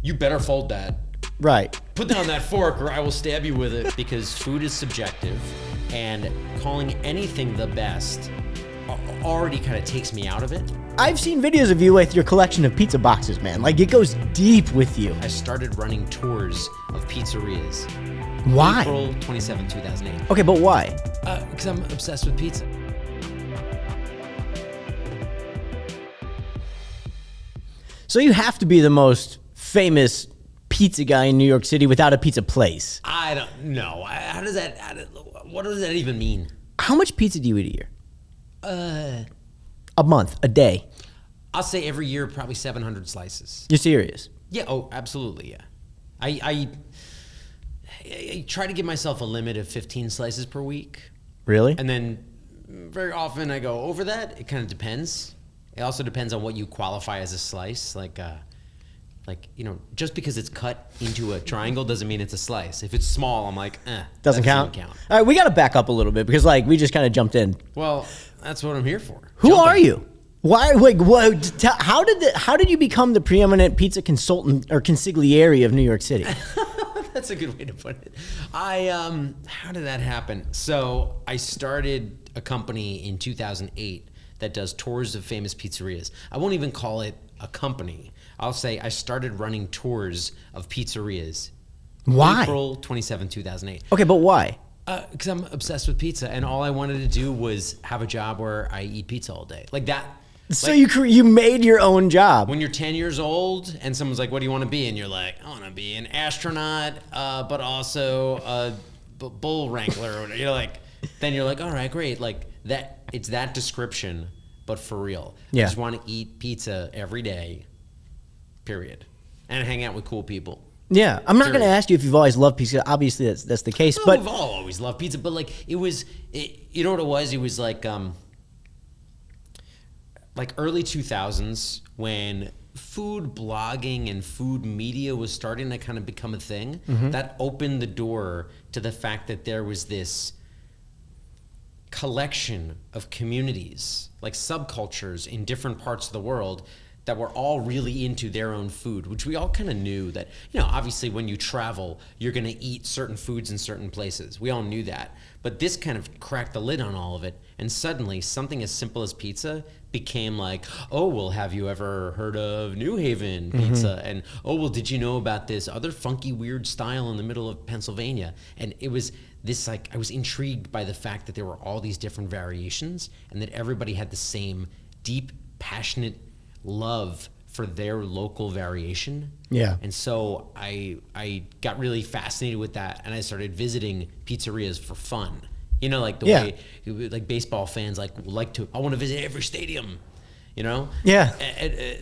you better fold that. Right. Put down that fork or I will stab you with it, because food is subjective, and calling anything the best already kind of takes me out of it. I've seen videos of you with your collection of pizza boxes, man. Like, it goes deep with you. I started running tours of pizzerias. Why? April 27, 2008. Okay, but why? Because I'm obsessed with pizza. So you have to be the most famous pizza guy in New York City without a pizza place. I don't know. What does that even mean? How much pizza do you eat a year? A month, a day. I'll say every year probably 700 slices. You're serious? Yeah. Oh, absolutely. Yeah. I try to give myself a limit of 15 slices per week. Really? And then very often I go over that. It kind of depends. It also depends on what you qualify as a slice. Like, just because it's cut into a triangle doesn't mean it's a slice. If it's small, I'm like, doesn't count. All right, we got to back up a little bit because, we just kind of jumped in. Well, that's what I'm here for. Who are you? Why? How did you become the preeminent pizza consultant or consigliere of New York City? That's a good way to put it. How did that happen? So I started a company in 2008 that does tours of famous pizzerias. I won't even call it a company. I'll say I started running tours of pizzerias. Why? April 27, 2008. Okay, but why? Because I'm obsessed with pizza, and all I wanted to do was have a job where I eat pizza all day. Like that. So you made your own job. When you're 10 years old and someone's like, what do you want to be? And you're like, I want to be an astronaut, but also a bull wrangler. Then you're like, all right, great. Like that, it's that description, but for real. Yeah. I just want to eat pizza every day, period. And hang out with cool people. Yeah, I'm not going to ask you if you've always loved pizza. Obviously, that's the case. Well, but we've all always loved pizza. But you know what it was? It was like early 2000s when food blogging and food media was starting to kind of become a thing. Mm-hmm. That opened the door to the fact that there was this collection of communities, like subcultures in different parts of the world, that were all really into their own food, which we all kind of knew that, obviously when you travel, you're going to eat certain foods in certain places. We all knew that. But this kind of cracked the lid on all of it. And suddenly something as simple as pizza became like, oh, well, have you ever heard of New Haven pizza? Mm-hmm. And, oh, well, did you know about this other funky, weird style in the middle of Pennsylvania? And it was this, I was intrigued by the fact that there were all these different variations and that everybody had the same deep, passionate love for their local variation. Yeah. And so I got really fascinated with that, and I started visiting pizzerias for fun. Way like baseball fans I want to visit every stadium, Yeah.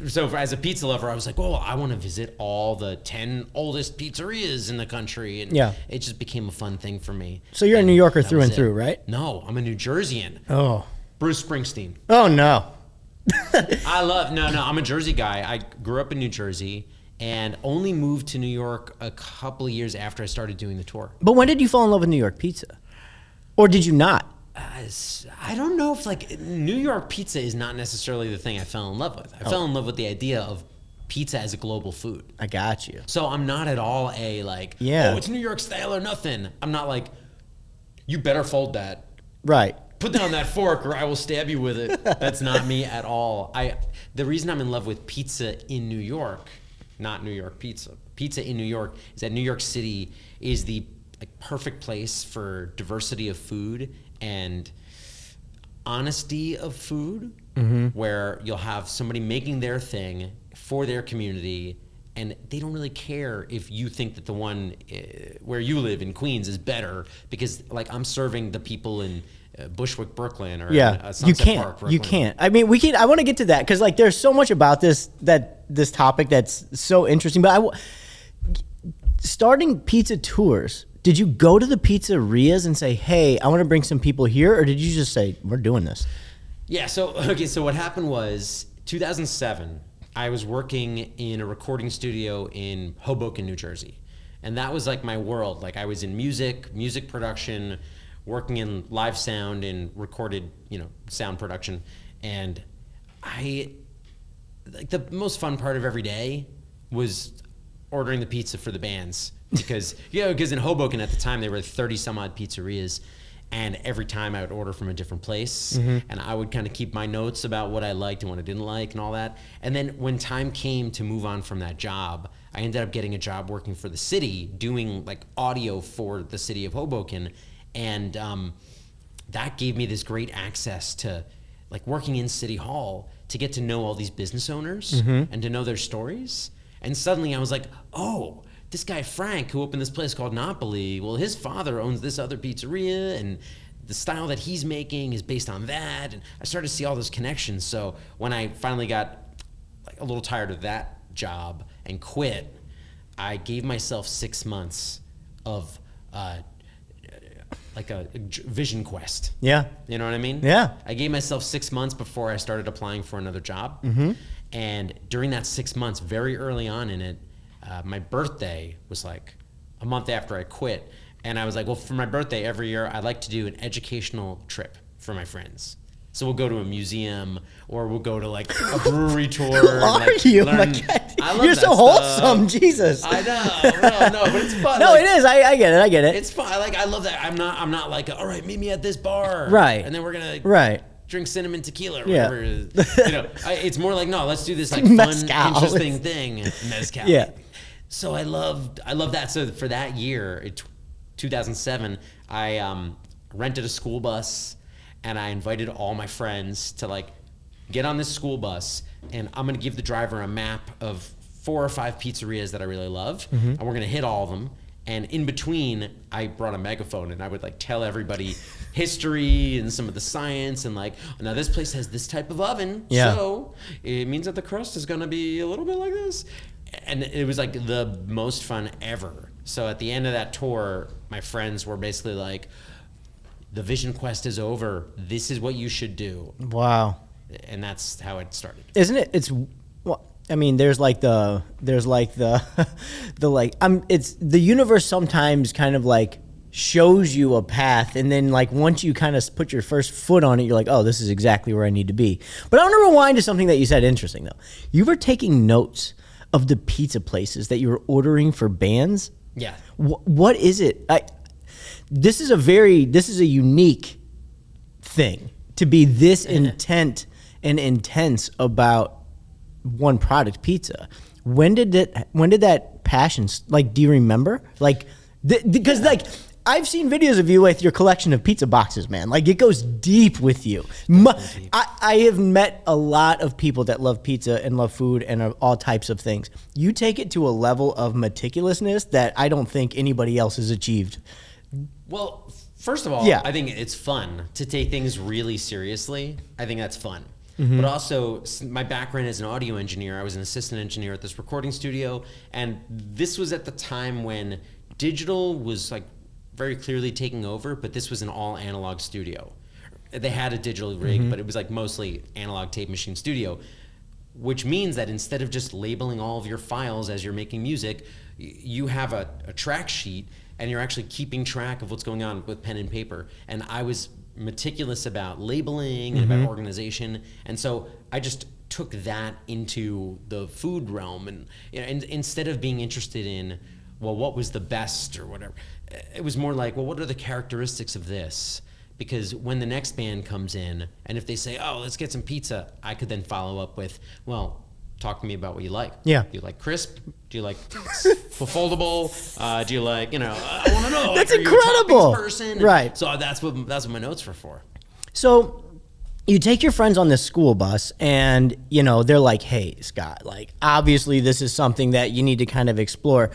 So as a pizza lover, I was like, I want to visit all the 10 oldest pizzerias in the country. And it just became a fun thing for me. So you're a New Yorker through and through, right? No, I'm a New Jerseyan. Oh. Bruce Springsteen. Oh, no. I'm a Jersey guy. I grew up in New Jersey and only moved to New York a couple of years after I started doing the tour. But when did you fall in love with New York pizza? Or did you not? I don't know if New York pizza is not necessarily the thing I fell in love with. I fell in love with the idea of pizza as a global food. I got you. So I'm not at all it's New York style or nothing. I'm not like, you better fold that. Right. Put down that fork or I will stab you with it. That's not me at all. The reason I'm in love with pizza in New York, not New York pizza in New York, is that New York City is the perfect place for diversity of food and honesty of food, mm-hmm. where you'll have somebody making their thing for their community, and they don't really care if you think that the one where you live in Queens is better, because I'm serving the people in Bushwick, Brooklyn, or Sunset Park, Brooklyn. You can't. I mean, I want to get to that because there's so much about this topic that's so interesting. But starting pizza tours, did you go to the pizzerias and say, "Hey, I want to bring some people here," or did you just say, "We're doing this"? Yeah. So what happened was 2007. I was working in a recording studio in Hoboken, New Jersey, and that was my world. I was in music production, working in live sound and recorded, sound production. And the most fun part of every day was ordering the pizza for the bands because in Hoboken at the time there were 30 some odd pizzerias, and every time I would order from a different place, and I would kind of keep my notes about what I liked and what I didn't like and all that. And then when time came to move on from that job, I ended up getting a job working for the city, doing like audio for the city of Hoboken, and that gave me this great access to like working in City Hall to get to know all these business owners and to know their stories. And suddenly I was like, oh, this guy Frank who opened this place called Napoli, well, his father owns this other pizzeria, and the style that he's making is based on that. And I started to see all those connections. So when I finally got like a little tired of that job and quit, I gave myself 6 months of like a vision quest. Yeah. You know what I mean? Yeah. I gave myself 6 months before I started applying for another job. And during that 6 months, very early on in it, my birthday was like a month after I quit. And I was like, well, for my birthday every year, I like to do an educational trip for my friends. So we'll go to a museum, or we'll go to like a brewery tour. Who are like, you? learn. My God. I love You're that so stuff. wholesome, Jesus. I know, no, but it's fun. No, like, it is. I get it. It's fun. I love that. I'm not like, all right, meet me at this bar, Right. And then we're gonna drink cinnamon tequila, or whatever. It's more like, no, let's do this like fun, Mezcal. interesting thing, mezcal. Yeah. So I love that. So for that year, 2007, I rented a school bus, and I invited all my friends to like get on this school bus, and I'm gonna give the driver a map of 4 or 5 pizzerias that I really love, and we're gonna hit all of them. And in between, I brought a megaphone, and I would like tell everybody history and some of the science, and like, now this place has this type of oven, so it means that the crust is gonna be a little bit like this. And it was like the most fun ever. So at the end of that tour, my friends were basically like, the vision quest is over. This is what you should do. Wow. And that's how it started. Isn't it? It's, well, I mean, it's the universe sometimes kind of like shows you a path, and then like once you kind of put your first foot on it, you're like, oh, this is exactly where I need to be. But I want to rewind to something that you said interesting though. You were taking notes of the pizza places that you were ordering for bands. Yeah. What is it? This is a unique thing to be this intent and intense about one product, pizza. When did that passion, like, do you remember? Like, because like I've seen videos of you with your collection of pizza boxes, man. Like, it goes deep with you. I have met a lot of people that love pizza and love food and all types of things. You take it to a level of meticulousness that I don't think anybody else has achieved. Well, first of all, I think it's fun to take things really seriously. I think that's fun. But also, my background as an audio engineer, I was an assistant engineer at this recording studio, and this was at the time when digital was like very clearly taking over, but this was an all analog studio. They had a digital rig, but it was like mostly analog tape machine studio, which means that instead of just labeling all of your files as you're making music, you have a track sheet, and you're actually keeping track of what's going on with pen and paper. And I was meticulous about labeling and about organization, and so I just took that into the food realm, and instead of being interested in, well, what was the best or whatever, it was more like, well, what are the characteristics of this? Because when the next band comes in, and if they say, oh, let's get some pizza, I could then follow up with, well, talk to me about what you like. Yeah. Do you like crisp? Do you like foldable? Do you like, I want to know. That's like, incredible. Person? Right. So that's what my notes were for. So you take your friends on this school bus, and, they're like, hey, Scott, like, obviously this is something that you need to kind of explore.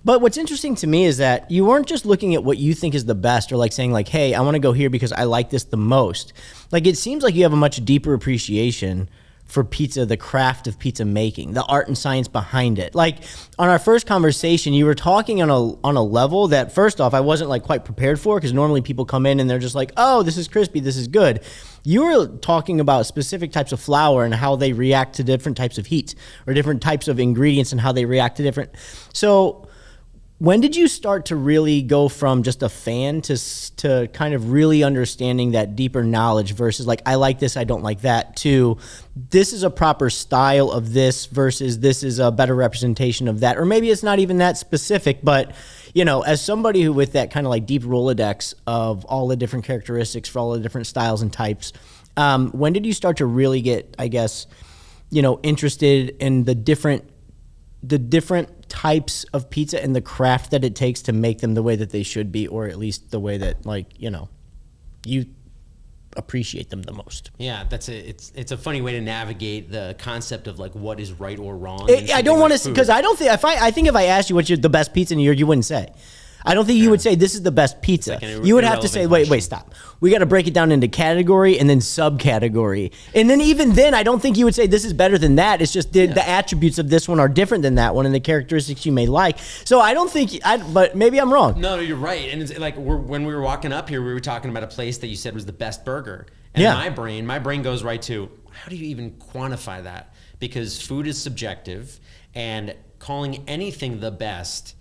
But what's interesting to me is that you weren't just looking at what you think is the best, or like saying like, hey, I want to go here because I like this the most. Like, it seems like you have a much deeper appreciation for pizza, the craft of pizza making, the art and science behind it. Like, on our first conversation, you were talking on a level that, first off, I wasn't like quite prepared for, because normally people come in and they're just like, oh, this is crispy, this is good. You were talking about specific types of flour and how they react to different types of heat, or different types of ingredients and how they react to different. So when did you start to really go from just a fan to kind of really understanding that deeper knowledge versus like, I like this, I don't like that, to this is a proper style of this versus this is a better representation of that? Or maybe it's not even that specific, but you know, as somebody who with that kind of like deep Rolodex of all the different characteristics for all the different styles and types, when did you start to really get, I guess, you know, interested in the different types of pizza and the craft that it takes to make them the way that they should be, or at least the way that, like, you know, you appreciate them the most? Yeah, it's a funny way to navigate the concept of like what is right or wrong. I don't want to, because I don't think I think if I asked you what's the best pizza in New York, you wouldn't say. I don't think you would say this is the best pizza. Like you would have to say, wait, stop. We got to break it down into category and then subcategory. And then even then, I don't think you would say this is better than that. It's just the attributes of this one are different than that one and the characteristics you may like. So I don't think, but maybe I'm wrong. No, you're right. And it's like when we were walking up here, we were talking about a place that you said was the best burger. And my brain goes right to, how do you even quantify that? Because food is subjective, and calling anything the best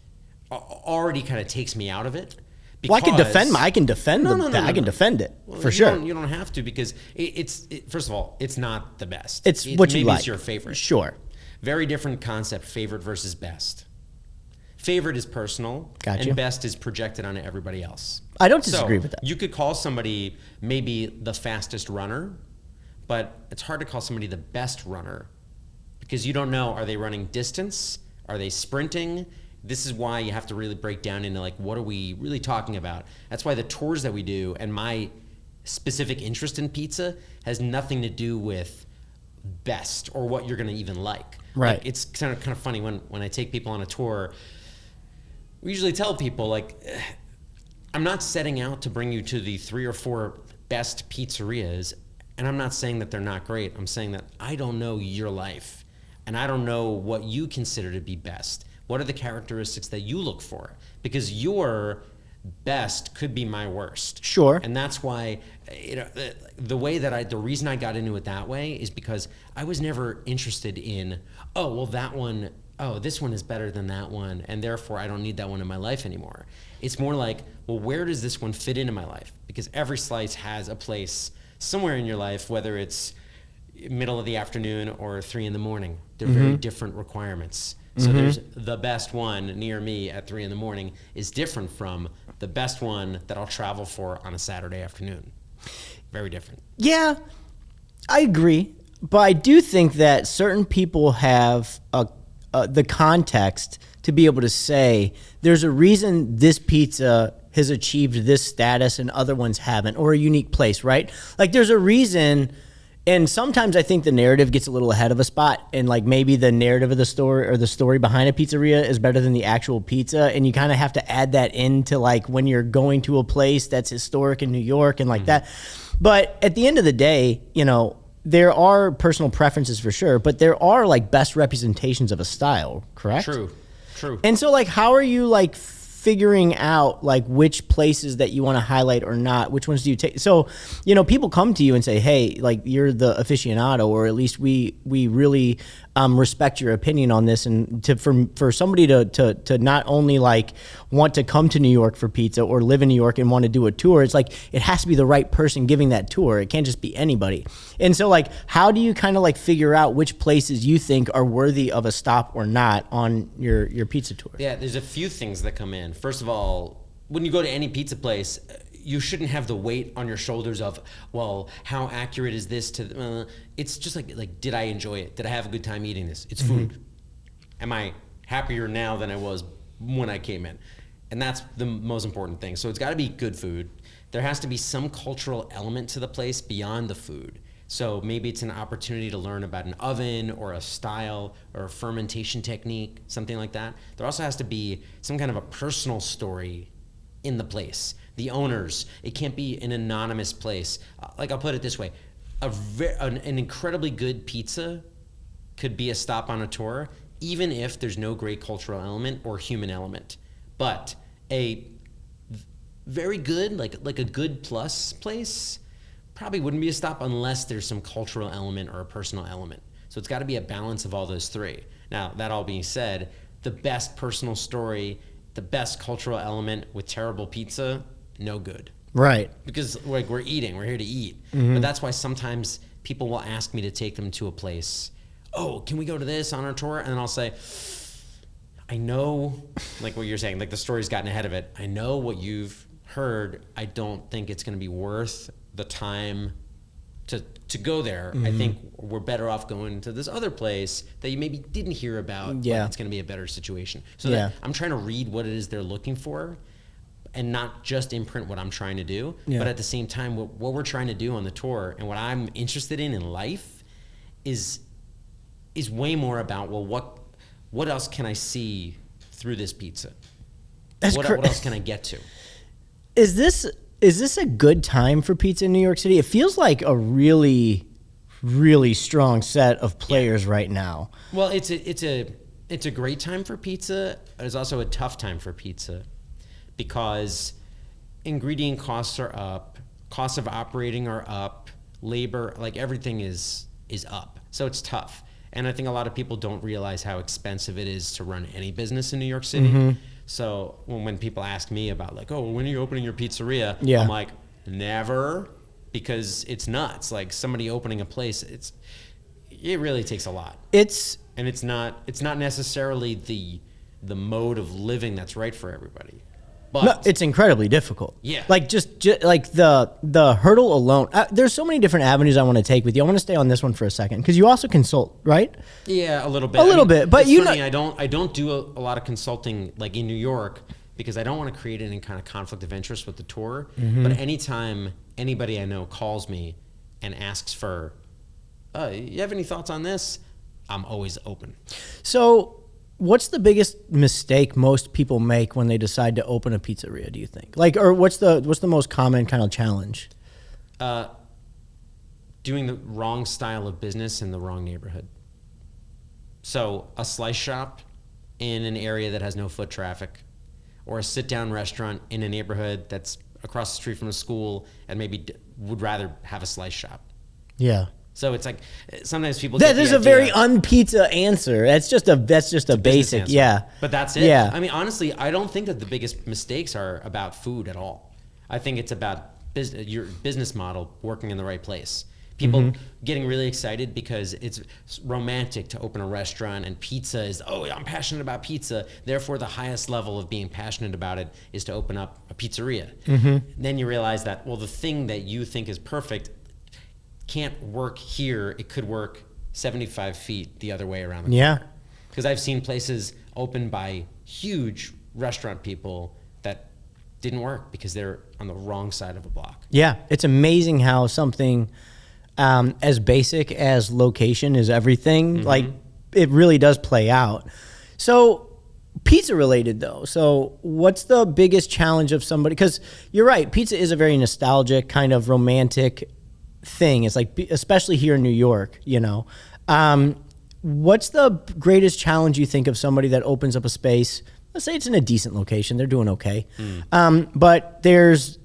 already kind of takes me out of it. Well, I can defend it for sure. You don't have to, because first of all, it's not the best. It's what you like. Maybe it's your favorite. Sure. Very different concept, favorite versus best. Favorite is personal, Gotcha. And best is projected onto everybody else. I don't disagree with that. You could call somebody maybe the fastest runner, but it's hard to call somebody the best runner, because you don't know, are they running distance? Are they sprinting? This is why you have to really break down into like, what are we really talking about? That's why the tours that we do and my specific interest in pizza has nothing to do with best or what you're going to even like. Right. Like, it's kind of funny when I take people on a tour, we usually tell people like, I'm not setting out to bring you to the 3 or 4 best pizzerias. And I'm not saying that they're not great. I'm saying that I don't know your life, and I don't know what you consider to be best. What are the characteristics that you look for? Because your best could be my worst. Sure. And that's why, you know, the reason I got into it that way is because I was never interested in, this one is better than that one, and therefore I don't need that one in my life anymore. It's more like, well, where does this one fit into my life? Because every slice has a place somewhere in your life, whether it's middle of the afternoon or 3 a.m. They're very different requirements. So there's the best one near me at 3 a.m. is different from the best one that I'll travel for on a Saturday afternoon. Very different. Yeah, I agree. But I do think that certain people have the context to be able to say there's a reason this pizza has achieved this status and other ones haven't, or a unique place, right? Like there's a reason. And sometimes I think the narrative gets a little ahead of a spot, and like maybe the narrative of the story or the story behind a pizzeria is better than the actual pizza. And you kind of have to add that into like when you're going to a place that's historic in New York and like that. But at the end of the day, you know, there are personal preferences for sure, but there are like best representations of a style, correct? True. And so like, how are you like figuring out like which places that you want to highlight or not? Which ones do you take? So, you know, people come to you and say, hey, like you're the aficionado, or at least we really respect your opinion on this. And for somebody to not only like want to come to New York for pizza or live in New York and want to do a tour, it's like it has to be the right person giving that tour. It can't just be anybody. And so like, how do you kind of like figure out which places you think are worthy of a stop or not on your pizza tour? Yeah, there's a few things that come in. First of all, when you go to any pizza place, you shouldn't have the weight on your shoulders of, well, how accurate is this to? It's just like, did I enjoy it? Did I have a good time eating this? It's food. Am I happier now than I was when I came in? And that's the most important thing. So it's got to be good food. There has to be some cultural element to the place beyond the food. So maybe it's an opportunity to learn about an oven or a style or a fermentation technique, something like that. There also has to be some kind of a personal story in the place. The owners, it can't be an anonymous place. Like I'll put it this way, an incredibly good pizza could be a stop on a tour, even if there's no great cultural element or human element. But a very good, like a good plus place, probably wouldn't be a stop unless there's some cultural element or a personal element. So it's got to be a balance of all those three. Now, that all being said, the best personal story the best cultural element with terrible pizza, no good. Right. Because like we're here to eat. But that's why sometimes people will ask me to take them to a place. Oh, can we go to this on our tour? And then I'll say, I know, like what you're saying, like the story's gotten ahead of it. I know what you've heard. I don't think it's going to be worth the time to go there. I think we're better off going to this other place that you maybe didn't hear about. Yeah. But it's going to be a better situation. So that I'm trying to read what it is they're looking for and not just imprint what I'm trying to do. But at the same time, what we're trying to do on the tour and what I'm interested in life is way more about, well, what else can I see through this pizza? What else can I get to? Is this a good time for pizza in New York City? It feels like a really, really strong set of players right now. Well, it's a great time for pizza. It's also a tough time for pizza because ingredient costs are up, costs of operating are up, labor, like everything is up. So it's tough. And I think a lot of people don't realize how expensive it is to run any business in New York City. So when people ask me about like, oh, when are you opening your pizzeria? I'm like, never, because it's nuts. Like somebody opening a place, it really takes a lot. It's not necessarily the mode of living that's right for everybody. But no, it's incredibly difficult. Yeah. Like just like the hurdle alone. There's so many different avenues I want to take with you. I want to stay on this one for a second because you also consult, right? Yeah, a little bit. Bit, but it's funny, I don't do a lot of consulting like in New York because I don't want to create any kind of conflict of interest with the tour. But anytime anybody I know calls me and asks for, you have any thoughts on this? I'm always open. So what's the biggest mistake most people make when they decide to open a pizzeria, do you think? Like, or what's the most common kind of challenge? Doing the wrong style of business in the wrong neighborhood. So a slice shop in an area that has no foot traffic, or a sit-down restaurant in a neighborhood that's across the street from a school and maybe would rather have a slice shop. Yeah. So it's like sometimes people. That is a very un-pizza answer. That's just a basic, answer. Yeah. But that's it. Yeah. I mean, honestly, I don't think that the biggest mistakes are about food at all. I think it's about your business model working in the right place. People getting really excited because it's romantic to open a restaurant and pizza is, I'm passionate about pizza. Therefore, the highest level of being passionate about it is to open up a pizzeria. Then you realize that, well, the thing that you think is perfect can't work here. It could work 75 feet the other way around the corner. Because I've seen places opened by huge restaurant people that didn't work because they're on the wrong side of a block. Yeah, it's amazing how something as basic as location is everything, like it really does play out. So pizza related though. So what's the biggest challenge of somebody? Because you're right, pizza is a very nostalgic kind of romantic thing. It's like, especially here in New York, you know. What's the greatest challenge you think of somebody that opens up a space? Let's say it's in a decent location. They're doing okay. But there's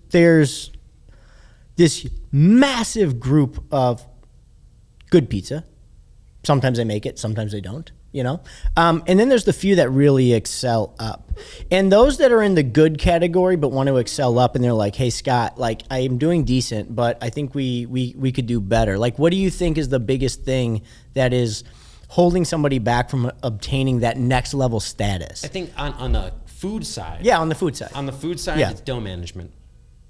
this massive group of good pizza. Sometimes they make it, sometimes they don't, you know? And then there's the few that really excel up. And those that are in the good category but want to excel up and they're like, hey, Scott, like I am doing decent, but I think we could do better. Like, what do you think is the biggest thing that is holding somebody back from obtaining that next level status? I think on the food side. Yeah, on the food side. On the food side, it's dough management.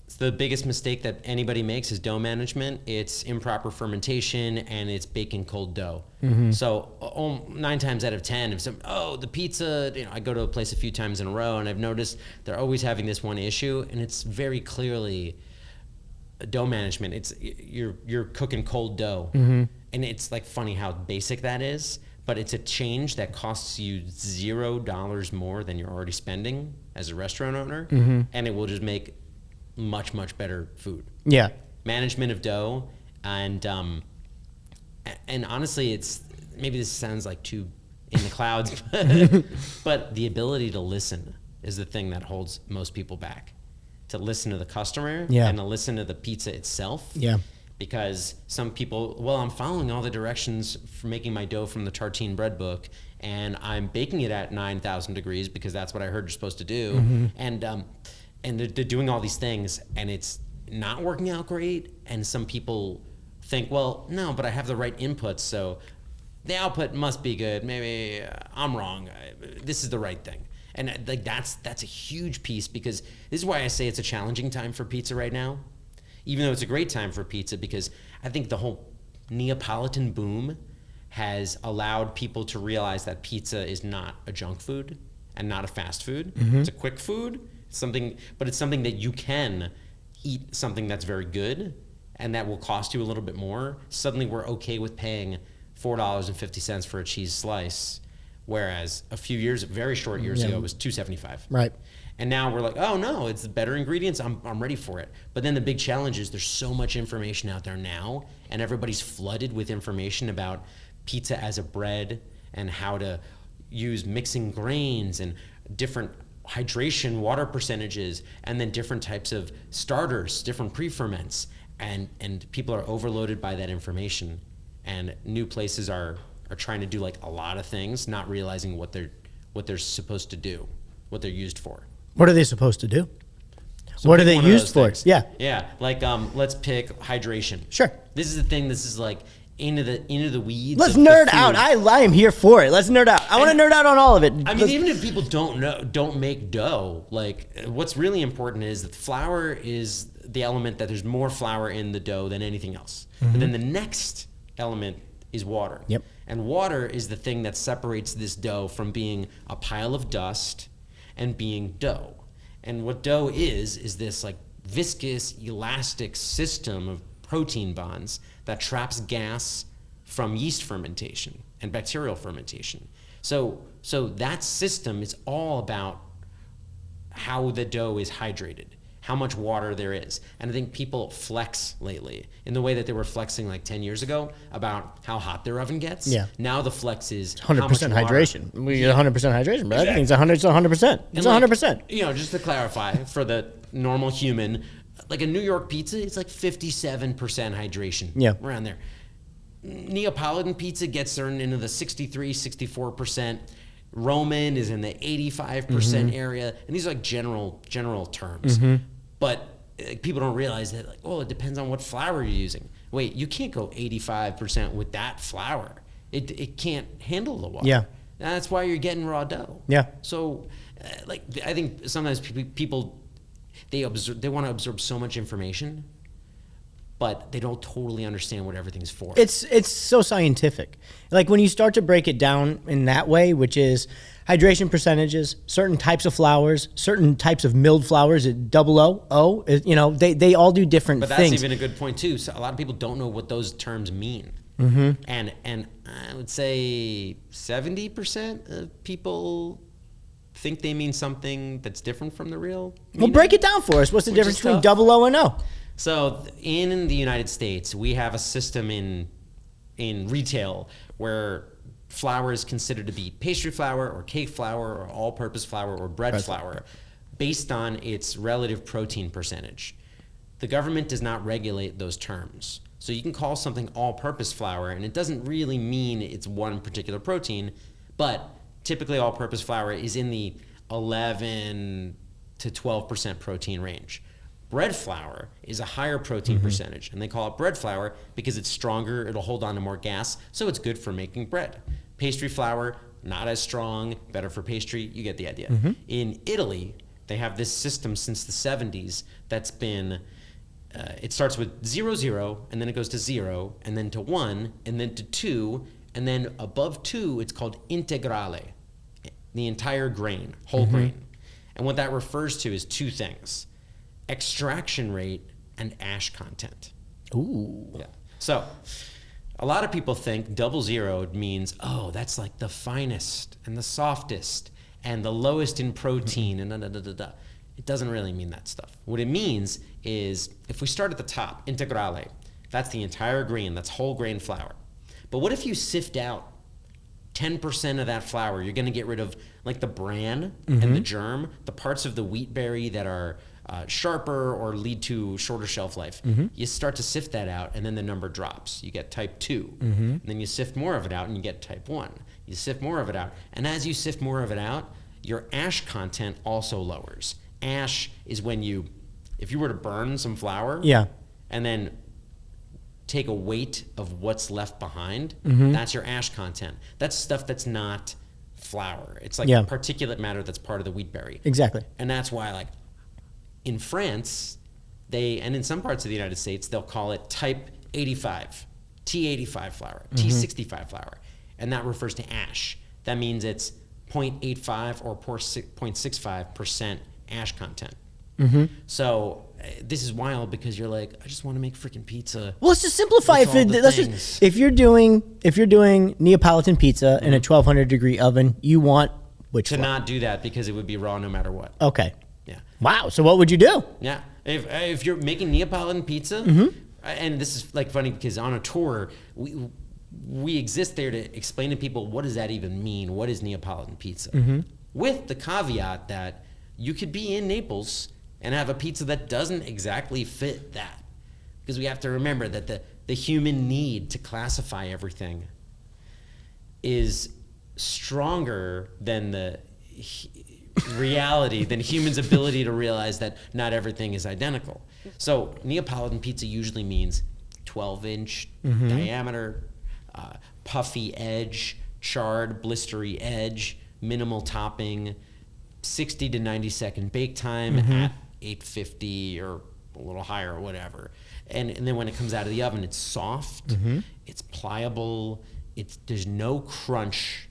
It's the biggest mistake that anybody makes is dough management. It's improper fermentation and it's baking cold dough. So 9 times out of 10, if the pizza, I go to a place a few times in a row and I've noticed they're always having this one issue, and it's very clearly dough management. It's you're cooking cold dough, and it's like funny how basic that is, but it's a change that costs you $0 more than you're already spending as a restaurant owner, and it will just make much better food. Yeah, management of dough, and honestly, it's maybe this sounds like too in the clouds, but the ability to listen is the thing that holds most people back. To listen to the customer and to listen to the pizza itself. Yeah. Because some people, I'm following all the directions for making my dough from the tartine bread book, and I'm baking it at 9,000 degrees because that's what I heard you're supposed to do. And they're doing all these things, and it's not working out great. And some people think, well, no, but I have the right inputs, so the output must be good. Maybe I'm wrong. This is the right thing. And like that's a huge piece, because this is why I say it's a challenging time for pizza right now, even though it's a great time for pizza, because I think the whole Neapolitan boom has allowed people to realize that pizza is not a junk food and not a fast food. It's a quick food, but it's something that you can eat, something that's very good and that will cost you a little bit more. Suddenly we're okay with paying $4.50 for a cheese slice, whereas a few years, very short years ago, it was $2.75. Right. And now we're like, oh no, it's better ingredients. I'm ready for it. But then the big challenge is there's so much information out there now, and everybody's flooded with information about pizza as a bread and how to use mixing grains and different hydration, water percentages, and then different types of starters, different pre-ferments. And people are overloaded by that information. And new places are trying to do like a lot of things, not realizing what they're supposed to do, what they're used for. What are they supposed to do? So what are pick they one of used those for? things. Yeah. Yeah. Like let's pick hydration. Sure. This is the thing. This is like into the weeds. Let's of the nerd food. out. I am here for it. Let's nerd out. I want to nerd out on all of it. I mean, even if people don't make dough, like what's really important is that flour is the element that there's more flour in the dough than anything else. But then the next element is water. Yep. And water is the thing that separates this dough from being a pile of dust and being dough. And what dough is this like viscous, elastic system of protein bonds that traps gas from yeast fermentation and bacterial fermentation. So that system is all about how the dough is hydrated, how much water there is. And I think people flex lately in the way that they were flexing like 10 years ago about how hot their oven gets. Yeah. Now the flex is 100% hydration. We get 100% hydration, but I think it's 100%. It's And 100%. You know, just to clarify for the normal human, like a New York pizza, it's like 57% hydration. Yeah. Around there. Neapolitan pizza gets into the 63, 64%. Roman is in the 85% area. And these are like general terms. But people don't realize that, like, oh, it depends on what flour you're using. Wait, you can't go 85% with that flour. It can't handle the water. Yeah. That's why you're getting raw dough. Yeah. So, like, I think sometimes people they want to absorb so much information, but they don't totally understand what everything's for. It's so scientific. Like when you start to break it down in that way, which is hydration percentages, certain types of flours, certain types of milled flours, double O, you know, they all do different but things. that's even a good point too. So a lot of people don't know what those terms mean. And I would say 70% of people think they mean something that's different from the real meaning. Well, break it down for us. What's the difference between tough. double O and O? So in the United States, we have a system in retail where flour is considered to be pastry flour or cake flour or all-purpose flour or bread flour based on its relative protein percentage. The government does not regulate those terms. So you can call something all-purpose flour, and it doesn't really mean it's one particular protein, but typically all-purpose flour is in the 11 to 12% protein range. Bread flour is a higher protein percentage, and they call it bread flour because it's stronger, it'll hold on to more gas, so it's good for making bread. Pastry flour, not as strong, better for pastry, you get the idea. In Italy, they have this system since the 70s that's been, it starts with 0, 0, and then it goes to 0, and then to 1, and then to 2, and then above 2, it's called integrale, the entire grain, whole grain. And what that refers to is two things: extraction rate and ash content. Ooh. Yeah. So a lot of people think 00 means, oh, that's like the finest and the softest and the lowest in protein and da. It doesn't really mean that stuff. What it means is if we start at the top, integrale, that's the entire grain, that's whole grain flour. But what if you sift out 10% of that flour? You're going to get rid of like the bran and the germ, the parts of the wheat berry that are sharper or lead to shorter shelf life. You start to sift that out, and then the number drops. You get type 2. And then you sift more of it out, and you get type 1. You sift more of it out. And as you sift more of it out, your ash content also lowers. Ash is when if you were to burn some flour and then take a weight of what's left behind, that's your ash content. That's stuff that's not flour. It's like particulate matter that's part of the wheat berry. Exactly. And that's why, like, in France, and in some parts of the United States, they'll call it type 85, T85 flour, T65 flour. And that refers to ash. That means it's 0.85 or 0.65% ash content. So this is wild because you're like, I just want to make freaking pizza. Well, let's just simplify. If you're doing Neapolitan pizza in a 1200 degree oven, you want which to flour? not do that because it would be raw no matter what. Okay. Yeah. Wow. So what would you do? Yeah. If you're making Neapolitan pizza, and this is like funny because on a tour we exist there to explain to people what does that even mean? What is Neapolitan pizza? With the caveat that you could be in Naples and have a pizza that doesn't exactly fit that. Because we have to remember that the human need to classify everything is stronger than the reality, than humans' ability to realize that not everything is identical. So Neapolitan pizza usually means 12-inch diameter, puffy edge, charred, blistery edge, minimal topping, 60 to 90 second bake time at 850 or a little higher or whatever. And then when it comes out of the oven, it's soft, it's pliable, there's no crunch.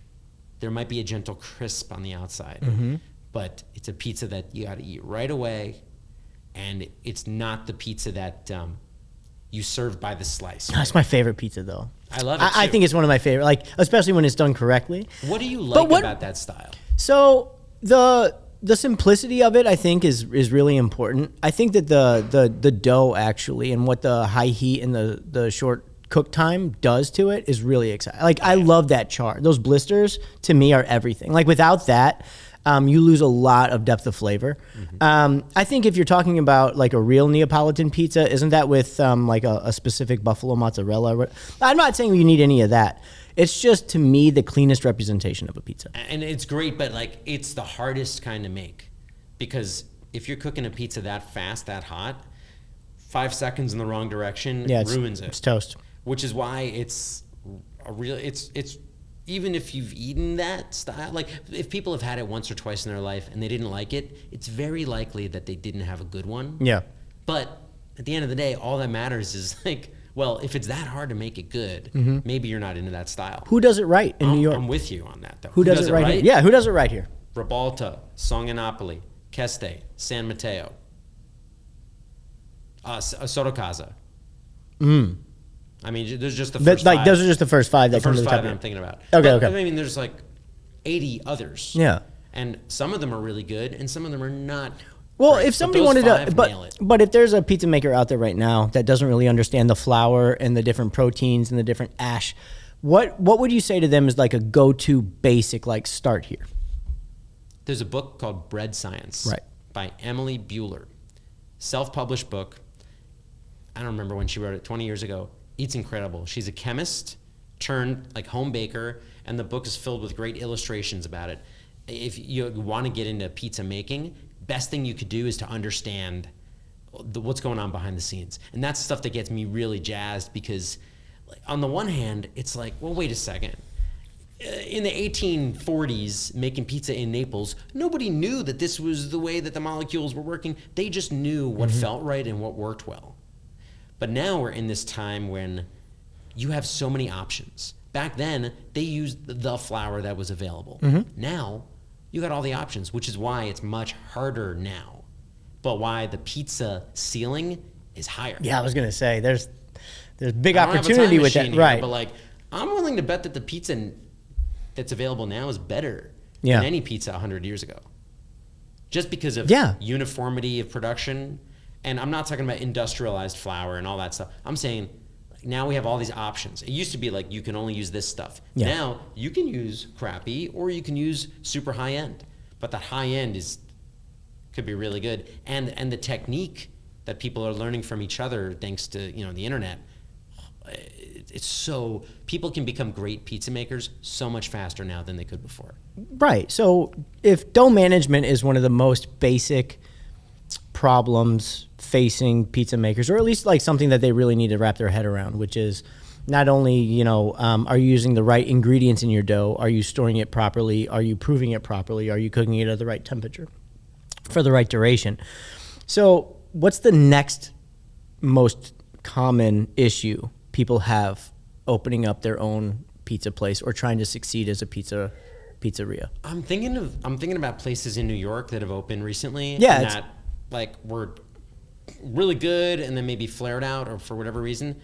There might be a gentle crisp on the outside, but it's a pizza that you got to eat right away. And it's not the pizza that you serve by the slice. That's my favorite pizza, though. I love it too. I think it's one of my favorite, like especially when it's done correctly. What do you like about that style? So the simplicity of it, I think, is really important. I think that the dough actually and what the high heat and the short cook time does to it is really exciting. Like I love that char. Those blisters to me are everything. Like without that, you lose a lot of depth of flavor. I think if you're talking about like a real Neapolitan pizza, isn't that with like a specific buffalo mozzarella? I'm not saying you need any of that. It's just, to me, the cleanest representation of a pizza. And it's great, but like it's the hardest kind to make because if you're cooking a pizza that fast, that hot, 5 seconds in the wrong direction ruins it. It's toast. Which is why it's even if you've eaten that style, like if people have had it once or twice in their life and they didn't like it, it's very likely that they didn't have a good one. Yeah. But at the end of the day, all that matters is like, well, if it's that hard to make it good, maybe you're not into that style. Who does it right in New York? I'm with you on that, though. Who does it right here? Yeah, who does it right here? Ribalta, Songanapoli, Keste, San Mateo, Sorocasa. I mean, there's just the first five. Those are just the first five that come to the top. First five I'm thinking about. Okay. I mean, there's like 80 others. Yeah. And some of them are really good, and some of them are not. Well, great. if somebody wanted to, but if there's a pizza maker out there right now that doesn't really understand the flour and the different proteins and the different ash, what would you say to them is like a go-to basic like start here? There's a book called Bread Science by Emily Buehler. Self-published book. I don't remember when she wrote it, 20 years ago. It's incredible. She's a chemist turned like home baker, and the book is filled with great illustrations about it. If you want to get into pizza making, best thing you could do is to understand what's going on behind the scenes. And that's stuff that gets me really jazzed because on the one hand, it's like, well, wait a second. In the 1840s, making pizza in Naples, nobody knew that this was the way that the molecules were working. They just knew what felt right and what worked well. But now we're in this time when you have so many options. Back then, they used the flour that was available. Now, you got all the options, which is why it's much harder now. But why the pizza ceiling is higher. Yeah, I was going to say, there's big opportunity with that. Right. But like, I'm willing to bet that the pizza that's available now is better than any pizza 100 years ago. Just because of uniformity of production. And I'm not talking about industrialized flour and all that stuff. I'm saying now we have all these options. It used to be like you can only use this stuff. Yeah. Now you can use crappy or you can use super high end. But that high end is could be really good. And the technique that people are learning from each other thanks to, the internet, it's so, people can become great pizza makers so much faster now than they could before. Right. So if dough management is one of the most basic problems facing pizza makers, or at least like something that they really need to wrap their head around, which is not only, are you using the right ingredients in your dough? Are you storing it properly? Are you proving it properly? Are you cooking it at the right temperature for the right duration? So what's the next most common issue people have opening up their own pizza place or trying to succeed as a pizzeria? I'm thinking about places in New York that have opened recently. Yeah, and that like were really good and then maybe flared out or for whatever reason.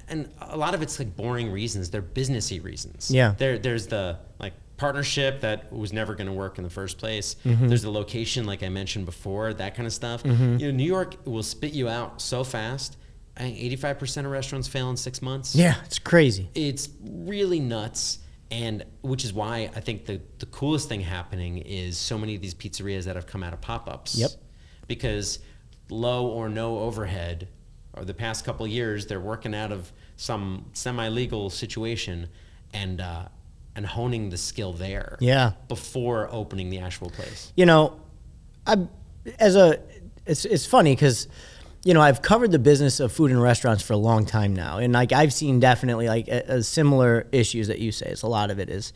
And a lot of it's like boring reasons. They're businessy reasons. Yeah. There's the like partnership that was never going to work in the first place. Mm-hmm. There's the location, like I mentioned before, that kind of stuff. Mm-hmm. New York will spit you out so fast. I think 85% of restaurants fail in 6 months. Yeah, it's crazy. It's really nuts. And which is why I think the coolest thing happening is so many of these pizzerias that have come out of pop-ups. Yep. Because low or no overhead, or the past couple of years, they're working out of some semi-legal situation and honing the skill there. Yeah. Before opening the actual place. It's funny because, I've covered the business of food and restaurants for a long time now. And like, I've seen definitely like similar issues that you say. It's a lot of it is,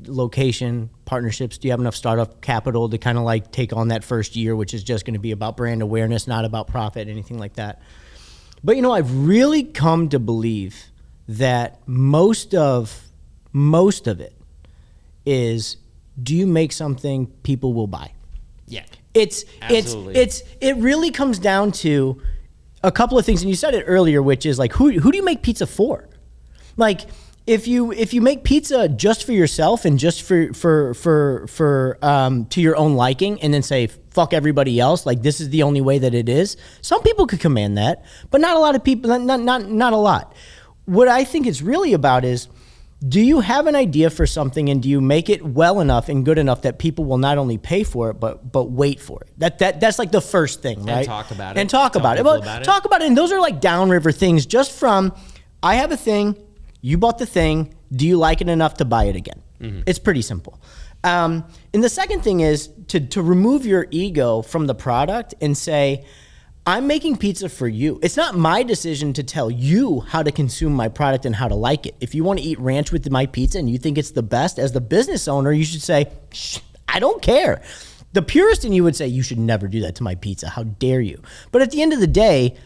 location, partnerships. Do you have enough startup capital to kind of like take on that first year, which is just going to be about brand awareness, not about profit, anything like that. But, I've really come to believe that most of it is, do you make something people will buy? Yeah. It really comes down to a couple of things, and you said it earlier, which is like, who do you make pizza for? Like, if you make pizza just for yourself and just for to your own liking, and then say fuck everybody else, like this is the only way that it is, some people could command that, but not a lot of people. Not a lot. What I think it's really about is, do you have an idea for something, and do you make it well enough and good enough that people will not only pay for it but wait for it? That's like the first thing, right? And talk about it. And talk about it. Talk about it. And those are like downriver things, just from, I have a thing, you bought the thing, do you like it enough to buy it again? Mm-hmm. It's pretty simple. And the second thing is to remove your ego from the product and say, I'm making pizza for you. It's not my decision to tell you how to consume my product and how to like it. If you want to eat ranch with my pizza and you think it's the best, as the business owner, you should say, I don't care. The purist in you would say, you should never do that to my pizza. How dare you? But at the end of the day,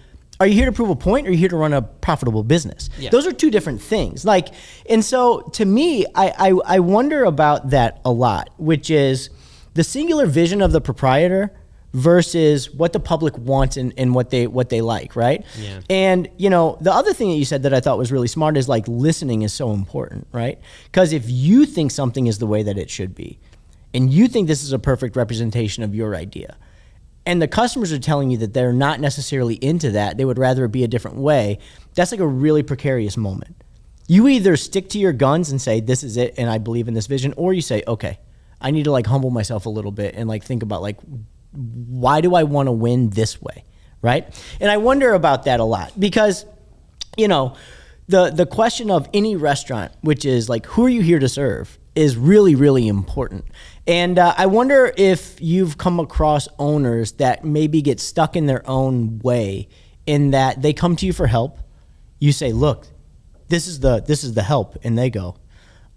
are you here to prove a point, or are you here to run a profitable business? Yeah. Those are two different things. And so to me, I wonder about that a lot, which is the singular vision of the proprietor versus what the public wants and what they like, right? Yeah. And the other thing that you said that I thought was really smart is like, listening is so important, right? Because if you think something is the way that it should be, and you think this is a perfect representation of your idea, and the customers are telling you that they're not necessarily into that, they would rather it be a different way, that's like a really precarious moment. You either stick to your guns and say, this is it and I believe in this vision, or you say, okay, I need to like humble myself a little bit and like think about like, why do I want to win this way, right? And I wonder about that a lot because, the question of any restaurant, which is like, who are you here to serve, is really, really important. And I wonder if you've come across owners that maybe get stuck in their own way, in that they come to you for help. You say, look, this is the help. And they go,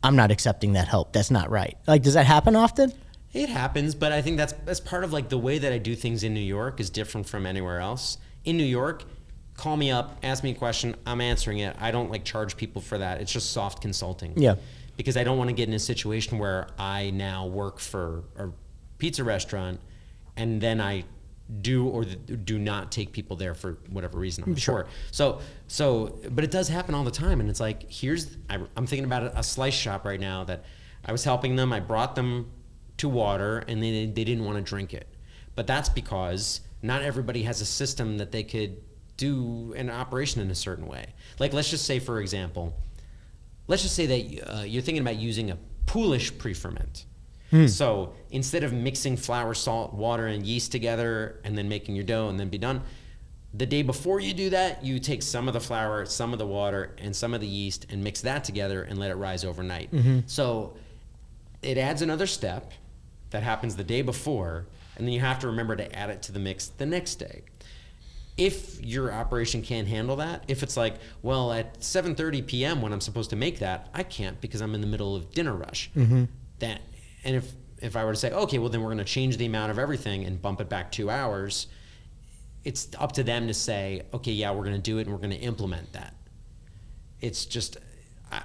I'm not accepting that help. That's not right. Like, does that happen often? It happens, but I think that's part of like the way that I do things in New York is different from anywhere else. In New York, call me up, ask me a question, I'm answering it. I don't like charge people for that. It's just soft consulting. Yeah. Because I don't want to get in a situation where I now work for a pizza restaurant and then I do or do not take people there for whatever reason. I'm sure. So, but it does happen all the time. And it's like, I'm thinking about a slice shop right now that I was helping them. I brought them to water and they didn't want to drink it. But that's because not everybody has a system that they could do an operation in a certain way. Like, let's just say, for example, let's just say that you're thinking about using a poolish pre-ferment. So instead of mixing flour, salt, water, and yeast together and then making your dough and then be done, the day before you do that, you take some of the flour, some of the water, and some of the yeast and mix that together and let it rise overnight. So it adds another step that happens the day before, and then you have to remember to add it to the mix the next day. If your operation can't handle that, if it's like, well, at 7:30 p.m. when I'm supposed to make that, I can't because I'm in the middle of dinner rush. That, and if I were to say, okay, well then we're going to change the amount of everything and bump it back 2 hours, it's up to them to say, okay, yeah, we're going to do it and we're going to implement that. It's just,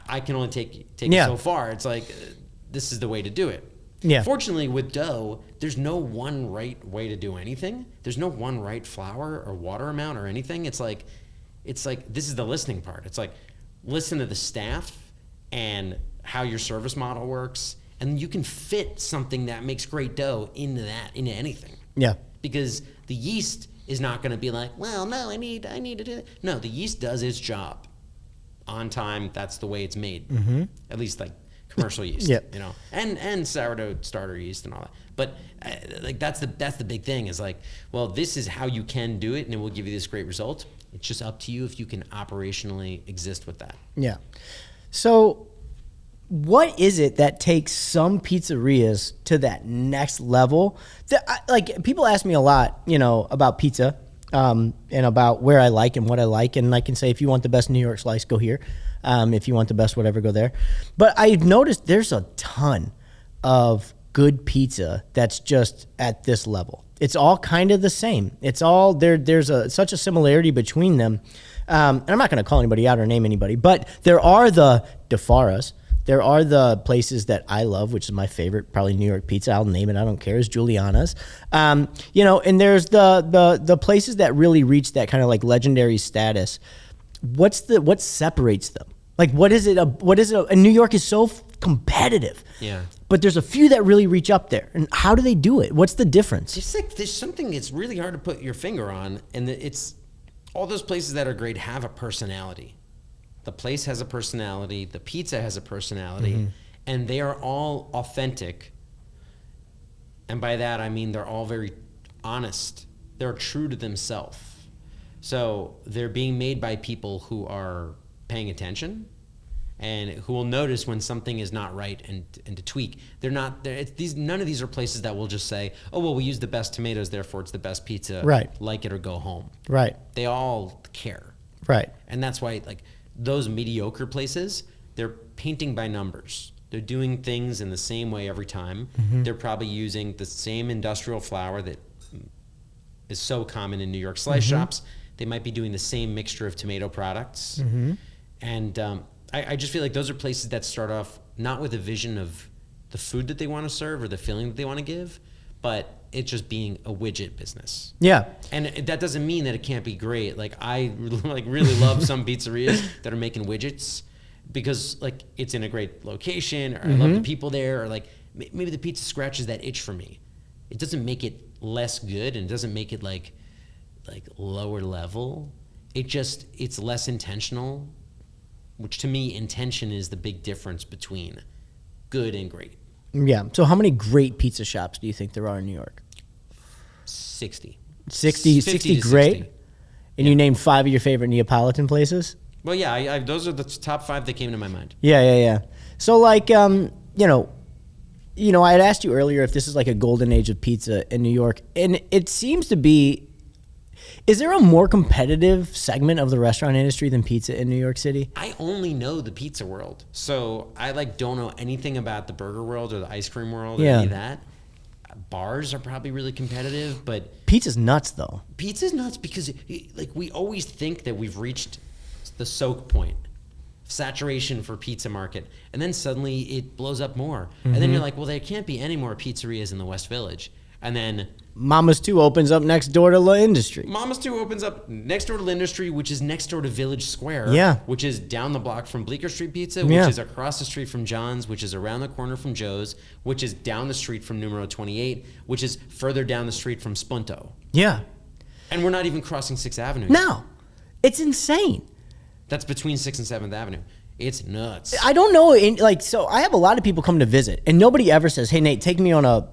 I can only take it so far. It's like, this is the way to do it. Yeah. Fortunately, with dough, there's no one right way to do anything. There's no one right flour or water amount or anything. It's like this is the listening part. It's like, listen to the staff and how your service model works, and you can fit something that makes great dough into anything. Yeah. Because the yeast is not going to be like, well, no, I need to do that. No, the yeast does its job on time. That's the way it's made. At least like commercial yeast, you know, and sourdough starter yeast and all that. But like that's the big thing is like, well, this is how you can do it, and it will give you this great result. It's just up to you if you can operationally exist with that. Yeah. So what is it that takes some pizzerias to that next level? Like, people ask me a lot, you know, about pizza, and about where I like and what I like. And I can say, if you want the best New York slice, go here. If you want the best whatever, go there. But I've noticed there's a ton of good pizza that's just at this level. It's all kind of the same. It's all there's such a similarity between them. And I'm not going to call anybody out or name anybody, but there are the DeFaras. There are the places that I love, which is my favorite, probably New York pizza. I'll name it. I don't care. It's Giuliana's. You know, and there's the places that really reach that kind of like legendary status. What separates them? Like, what is it? And New York is so competitive. Yeah. But there's a few that really reach up there. And how do they do it? What's the difference? It's like there's something it's really hard to put your finger on, and it's all those places that are great have a personality. The place has a personality, the pizza has a personality, and they are all authentic. And by that, I mean they're all very honest. They're true to themselves. So they're being made by people who are paying attention and who will notice when something is not right and to tweak. They're not there. None of these are places that will just say, oh, well, we use the best tomatoes, therefore it's the best pizza. Right. Like it or go home. Right. They all care. Right. And that's why, like, those mediocre places, they're painting by numbers. They're doing things in the same way every time. They're probably using the same industrial flour that is so common in New York slice shops. They might be doing the same mixture of tomato products. And I just feel like those are places that start off not with a vision of the food that they want to serve or the feeling that they want to give, but it's just being a widget business. Yeah. And that doesn't mean that it can't be great. Like, I really love some pizzerias that are making widgets because like it's in a great location, or I love the people there, or like maybe the pizza scratches that itch for me. It doesn't make it less good, and it doesn't make it like lower level. It's less intentional, which to me, intention is the big difference between good and great. Yeah. So how many great pizza shops do you think there are in New York? 60 great? 60. And you named 5 of your favorite Neapolitan places? Well, yeah, those are the top 5 that came to my mind. Yeah. So like, you know, I had asked you earlier if this is like a golden age of pizza in New York, and it seems to be. Is there a more competitive segment of the restaurant industry than pizza in New York City? I only know the pizza world, so I don't know anything about the burger world or the ice cream world or any of that. Bars are probably really competitive, but pizza's nuts though. Pizza's nuts because like we always think that we've reached the soak point, saturation for pizza market, and then suddenly it blows up more, and then you're like, well, there can't be any more pizzerias in the West Village, and then Mama's 2 opens up next door to La Industry. Mama's 2 opens up next door to La Industry, which is next door to Village Square, which is down the block from Bleecker Street Pizza, which is across the street from John's, which is around the corner from Joe's, which is down the street from Numero 28, which is further down the street from Spunto. Yeah. And we're not even crossing 6th Avenue yet. No. It's insane. That's between 6th and 7th Avenue. It's nuts. I don't know. So I have a lot of people come to visit, and nobody ever says, "Hey, Nate, take me to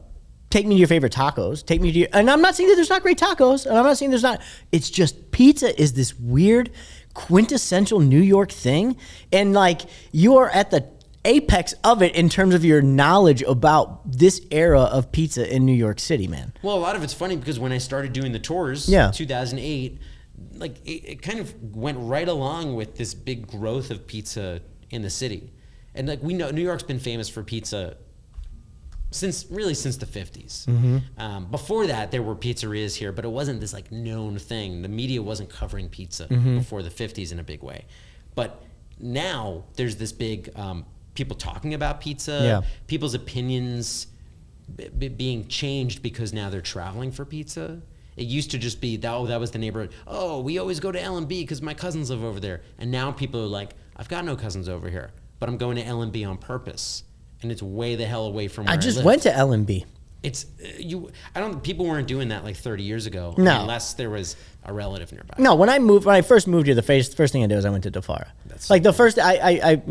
your favorite tacos. Take me to your," and I'm not saying that there's not great tacos, and I'm not saying there's not. It's just pizza is this weird, quintessential New York thing, and like you are at the apex of it in terms of your knowledge about this era of pizza in New York City, man. Well, a lot of it's funny because when I started doing the tours, 2008, like it kind of went right along with this big growth of pizza in the city. And like we know New York's been famous for pizza since the 50s. Before that, there were pizzerias here, but it wasn't this like known thing. The media wasn't covering pizza before the 50s in a big way. But now there's this big people talking about pizza, people's opinions being changed because now they're traveling for pizza. It used to just be, that was the neighborhood. Oh, we always go to L&B because my cousins live over there. And now people are like, I've got no cousins over here, but I'm going to L&B on purpose. And it's way the hell away from where I just went to L&B. It's people weren't doing that like 30 years ago. No. Unless there was a relative nearby. No, when I first moved here, the first thing I did was I went to Defara. Like the first, I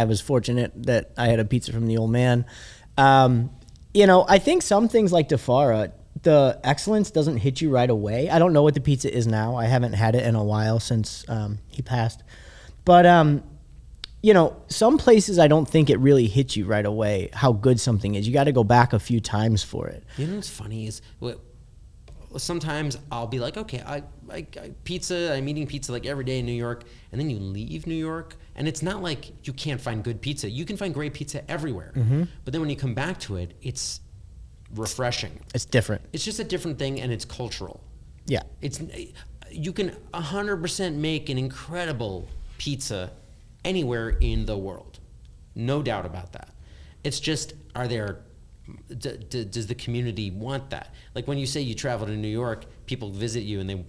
was fortunate that I had a pizza from the old man. I think some things like Defara, the excellence doesn't hit you right away. I don't know what the pizza is now. I haven't had it in a while since he passed. But, some places I don't think it really hits you right away how good something is. You got to go back a few times for it. You know what's funny is sometimes I'll be like, okay, I'm eating pizza like every day in New York, and then you leave New York, and it's not like you can't find good pizza. You can find great pizza everywhere. But then when you come back to it, it's refreshing. It's different. It's just a different thing, and it's cultural. Yeah. You can 100% make an incredible pizza anywhere in the world. No doubt about that. It's just, does the community want that? Like when you say you travel to New York, people visit you and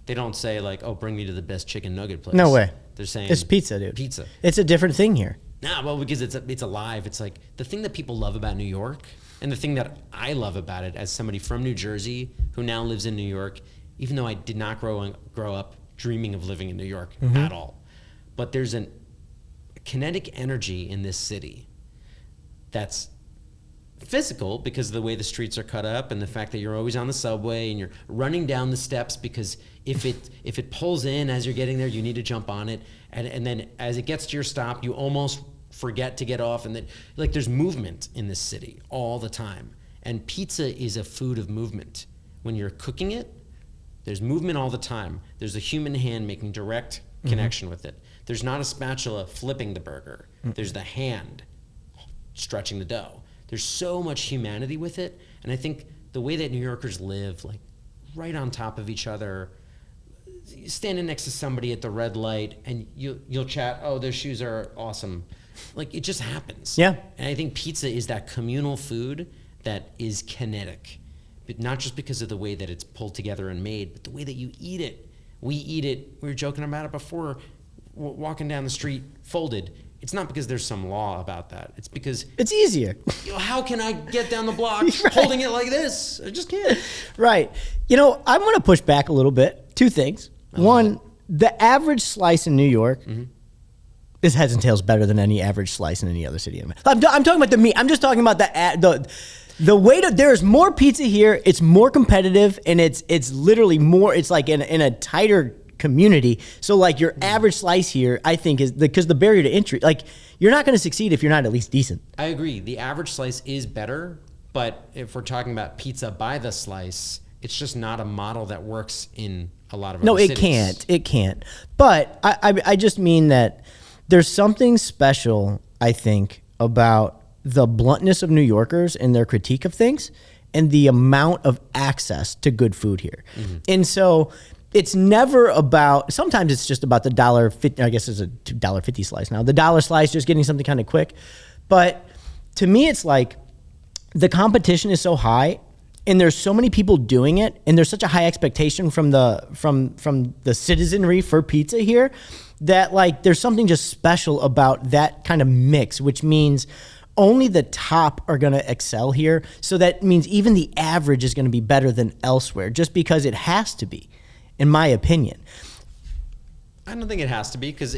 they don't say like, oh, bring me to the best chicken nugget place. No way. They're saying it's pizza, dude. Pizza. It's a different thing here. Nah, well, because it's alive. It's like the thing that people love about New York, and the thing that I love about it as somebody from New Jersey who now lives in New York, even though I did not grow up dreaming of living in New York at all. But there's a kinetic energy in this city that's physical because of the way the streets are cut up and the fact that you're always on the subway and you're running down the steps because if it pulls in as you're getting there, you need to jump on it. And then as it gets to your stop, you almost forget to get off. And then like there's movement in this city all the time. And pizza is a food of movement. When you're cooking it, there's movement all the time. There's a human hand making direct connection with it. There's not a spatula flipping the burger. There's the hand stretching the dough. There's so much humanity with it. And I think the way that New Yorkers live, like right on top of each other, standing next to somebody at the red light and you'll chat, oh, their shoes are awesome. Like it just happens. Yeah. And I think pizza is that communal food that is kinetic. But not just because of the way that it's pulled together and made, but the way that you eat it. We eat it, we were joking about it before, walking down the street folded. It's not because there's some law about that. It's because it's easier. How can I get down the block holding it like this? I just can't. Right. I'm going to push back a little bit. Two things. One, the average slice in New York is heads and tails better than any average slice in any other city. I'm talking about the meat. I'm just talking about the way that there's more pizza here. It's more competitive, and it's literally more. It's like in a tighter community. So like your average slice here, I think is because the barrier to entry, like you're not going to succeed if you're not at least decent. I agree. The average slice is better, but if we're talking about pizza by the slice, it's just not a model that works in a lot of other cities. It can't. But I just mean that there's something special, I think, about the bluntness of New Yorkers and their critique of things and the amount of access to good food here. And so it's never about, sometimes it's just about the $1.50, I guess it's a $1.50 slice now, the dollar slice, just getting something kind of quick. But to me, it's like the competition is so high and there's so many people doing it and there's such a high expectation from the citizenry for pizza here that like there's something just special about that kind of mix, which means only the top are going to excel here. So that means even the average is going to be better than elsewhere just because it has to be. In my opinion, I don't think it has to be because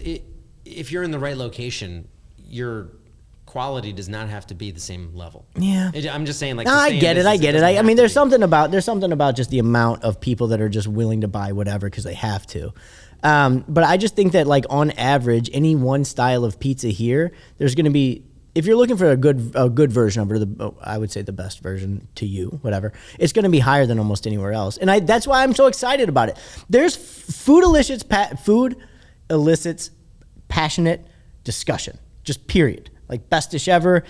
if you're in the right location, your quality does not have to be the same level. Yeah. I'm just saying, like, No, I get it. I mean, there's something about just the amount of people that are just willing to buy whatever because they have to. But I just think that, like, on average, any one style of pizza here, there's going to be, if you're looking for a good version of it, I would say the best version to you, whatever, it's going to be higher than almost anywhere else. And that's why I'm so excited about it. There's food elicits passionate discussion, just period. Like, best dish ever.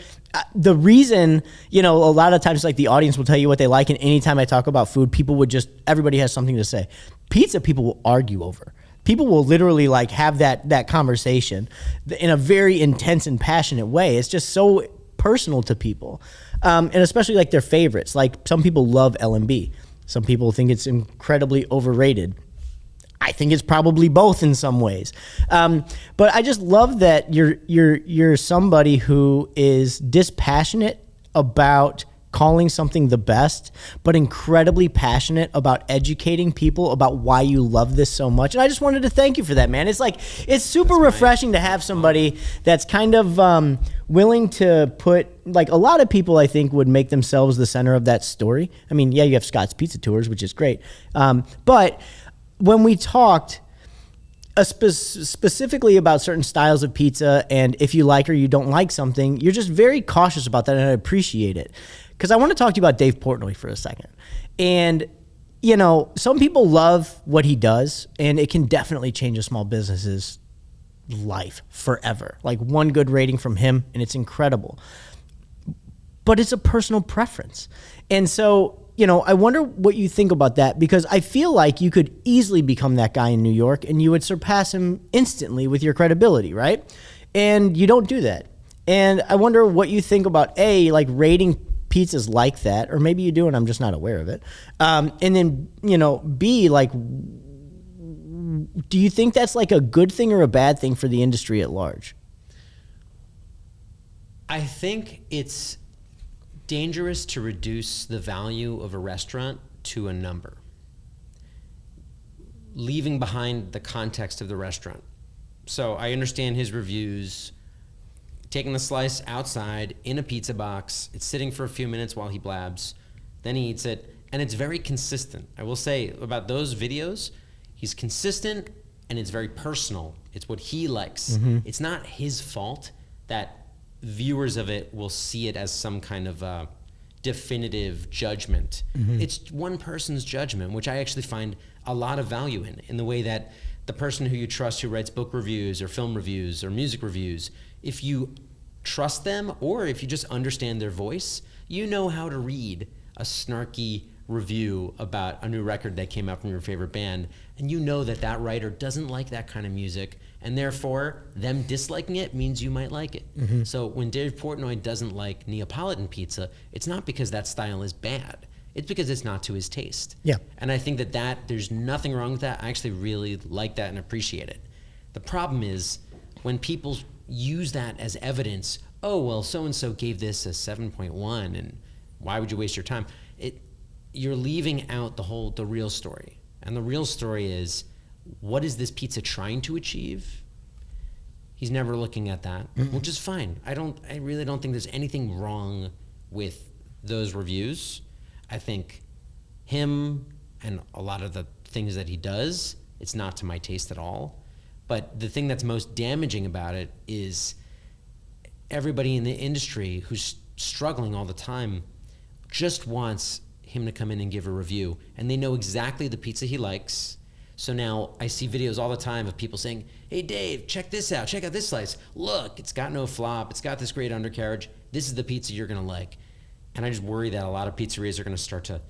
The reason, a lot of times, like, the audience will tell you what they like, and anytime I talk about food, everybody has something to say. Pizza, people will argue over. People will literally, like, have that conversation in a very intense and passionate way. It's just so personal to people, and especially, like, their favorites. Like, some people love L&B. Some people think it's incredibly overrated. I think it's probably both in some ways. But I just love that you're somebody who is dispassionate about calling something the best, but incredibly passionate about educating people about why you love this so much. And I just wanted to thank you for that, man. It's super refreshing to have somebody that's kind of willing to put, like, a lot of people, I think, would make themselves the center of that story. I mean, yeah, you have Scott's Pizza Tours, which is great. But when we talked specifically about certain styles of pizza, and if you like or you don't like something, you're just very cautious about that, and I appreciate it. Because I want to talk to you about Dave Portnoy for a second. And, some people love what he does, and it can definitely change a small business's life forever. Like, one good rating from him, and it's incredible. But it's a personal preference. And so, I wonder what you think about that, because I feel like you could easily become that guy in New York and you would surpass him instantly with your credibility, right? And you don't do that. And I wonder what you think about, A, like, rating pizzas like that, or maybe you do and I'm just not aware of it. And then, B, like, do you think that's, like, a good thing or a bad thing for the industry at large? I think it's dangerous to reduce the value of a restaurant to a number, leaving behind the context of the restaurant. So I understand his reviews, taking the slice outside in a pizza box, it's sitting for a few minutes while he blabs, then he eats it, and it's very consistent. I will say about those videos, he's consistent and it's very personal. It's what he likes. Mm-hmm. It's not his fault that viewers of it will see it as some kind of definitive judgment. Mm-hmm. It's one person's judgment, which I actually find a lot of value in the way that the person who you trust who writes book reviews or film reviews or music reviews, if you trust them or if you just understand their voice, you know how to read a snarky review about a new record that came out from your favorite band, and you know that that writer doesn't like that kind of music, and therefore them disliking it means you might like it. Mm-hmm. So when Dave Portnoy doesn't like Neapolitan pizza, it's not because that style is bad. It's because it's not to his taste. Yeah. And I think that there's nothing wrong with that. I actually really like that and appreciate it. The problem is when people use that as evidence, oh, well, so-and-so gave this a 7.1, and why would you waste your time? You're leaving out the real story. And the real story is, what is this pizza trying to achieve? He's never looking at that, mm-hmm. which is fine. I really don't think there's anything wrong with those reviews. I think him and a lot of the things that he does, it's not to my taste at all. But the thing that's most damaging about it is everybody in the industry who's struggling all the time just wants him to come in and give a review, and they know exactly the pizza he likes. So now I see videos all the time of people saying, hey Dave, check this out, check out this slice. Look, it's got no flop, it's got this great undercarriage. This is the pizza you're gonna like. And I just worry that a lot of pizzerias are gonna start to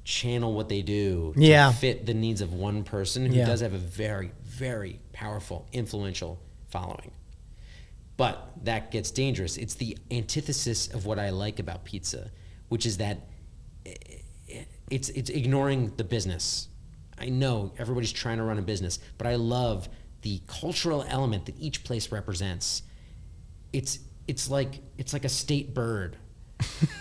channel what they do to fit the needs of one person who does have a very, very powerful, influential following. But that gets dangerous. It's the antithesis of what I like about pizza, which is that it's ignoring the business. I know everybody's trying to run a business, but I love the cultural element that each place represents. It's like a state bird.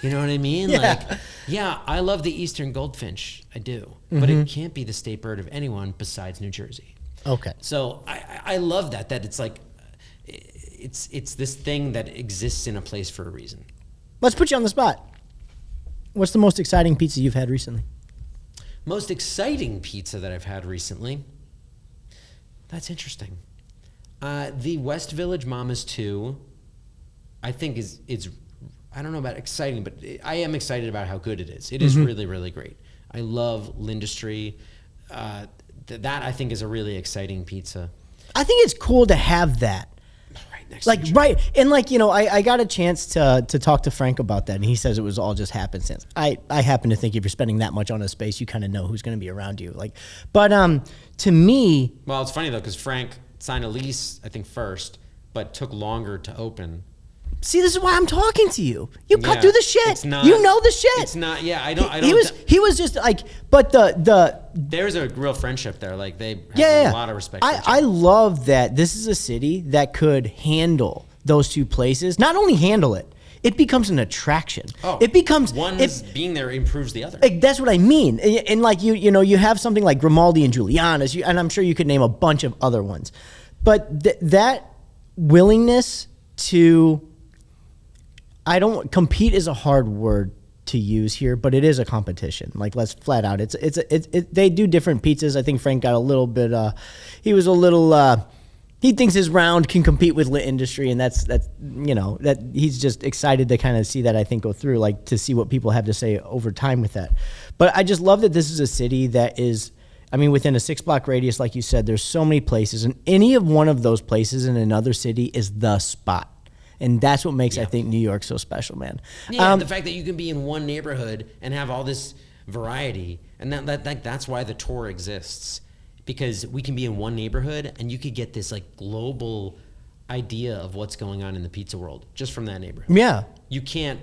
You know what I mean? I love the eastern goldfinch. I do. Mm-hmm. But it can't be the state bird of anyone besides New Jersey. Okay. So I love that it's like, it's this thing that exists in a place for a reason. Let's put you on the spot. What's the most exciting pizza you've had recently? Most exciting pizza that I've had recently. That's interesting. The West Village Mama's 2, I think it's I don't know about exciting, but I am excited about how good it is. It is really, really great. I love Lindustry. That I think is a really exciting pizza. I think it's cool to have that. Right next Like, to each right. And like, you know, I got a chance to talk to Frank about that, and he says it was all just happenstance. I happen to think if you're spending that much on a space, you kind of know who's going to be around you. Like, but to me, Well, it's funny though, because Frank signed a lease, I think first, but took longer to open. see, this is why I'm talking to you. You cut Yeah, through the shit. it's not- You know the shit. It's not. Yeah, I don't. He was just like, but the There's a real friendship there. Like they have yeah, a lot of respect. for each I other. love that this is a city that could handle those two places. Not only handle it, it becomes an attraction. Oh, it becomes one's being there improves the other. like, that's what I mean. And like you know, you have something like Grimaldi and Giuliana's, and I'm sure you could name a bunch of other ones. But that willingness to, I don't, compete is a hard word to use here, but it is a competition. Like, let's flat out, they do different pizzas. I think Frank got a little bit, he was a little, he thinks his round can compete with lit industry, and that's you know, that he's just excited to kind of see that, I think, go through, like, to see what people have to say over time with that. But I just love that this is a city that is, I mean, within a 6-block radius, like you said, there's so many places, and any of one of those places in another city is the spot. And that's what makes, I think, New York so special, man. Yeah, the fact that you can be in one neighborhood and have all this variety, and that's why the tour exists, because we can be in one neighborhood and you could get this like global idea of what's going on in the pizza world just from that neighborhood. Yeah. You can't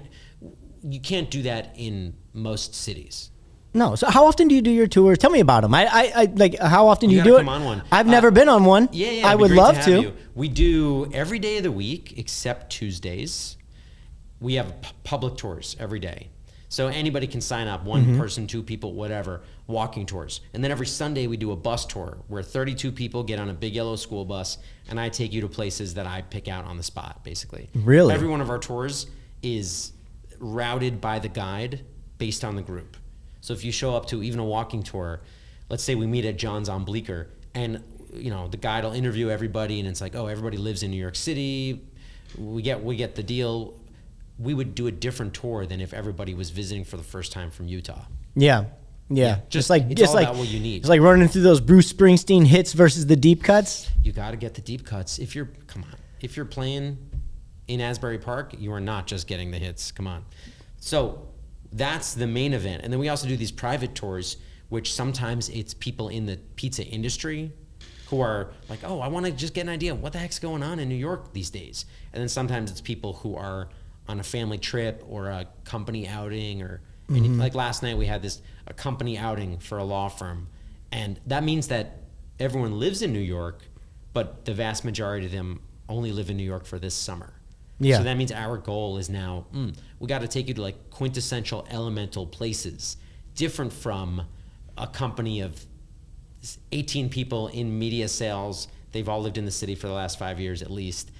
do that in most cities. No. So how often do you do your tours? Tell me about them. I like, how often do you gotta do it? come on one. I've never been on one. Yeah, I it'd be would great love have to. you. We do every day of the week except Tuesdays. We have public tours every day. So anybody can sign up, one person, 2 people, whatever, walking tours. And then every Sunday we do a bus tour where 32 people get on a big yellow school bus, and I take you to places that I pick out on the spot, basically. Really? Every one of our tours is routed by the guide based on the group. So if you show up to even a walking tour, let's say we meet at John's on Bleecker, and you know the guide will interview everybody, and it's like, oh, everybody lives in New York City. We get the deal. We would do a different tour than if everybody was visiting for the first time from Utah. Yeah. Yeah. Just like, it's just all like, about what you need. It's like running through those Bruce Springsteen hits versus the deep cuts. You got to get the deep cuts. If you're playing in Asbury Park, you are not just getting the hits. Come on. So that's the main event. And then we also do these private tours, which sometimes it's people in the pizza industry who are like, oh, I want to just get an idea of what the heck's going on in New York these days. And then sometimes it's people who are on a family trip or a company outing, or like last night we had a company outing for a law firm. And that means that everyone lives in New York, but the vast majority of them only live in New York for this summer. Yeah. So that means our goal is now, we got to take you to like quintessential elemental places, different from a company of 18 people in media sales. They've all lived in the city for the last 5 years at least.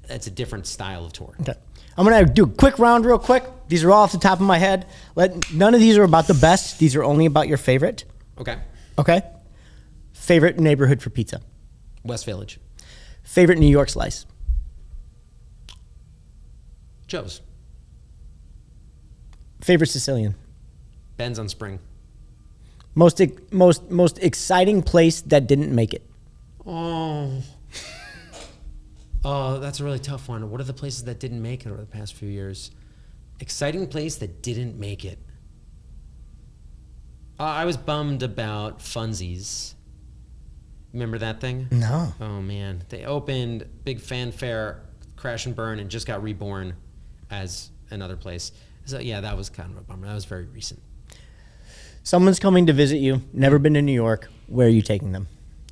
That's a different style of tour. Okay. I'm going to do a quick round real quick. These are all off the top of my head. None of these are about the best. These are only about your favorite. Okay. Okay? Favorite neighborhood for pizza. West Village. Favorite New York slice. Joe's. Favorite Sicilian. Ben's on Spring. Most exciting place that didn't make it. Oh, that's a really tough one. What are the places that didn't make it over the past few years? Exciting place that didn't make it. I was bummed about Funsies. Remember that thing? No. Oh, man. They opened, big fanfare, crash and burn, and just got reborn as another place. So, yeah, that was kind of a bummer. That was very recent. Someone's coming to visit you, never been to New York. Where are you taking them?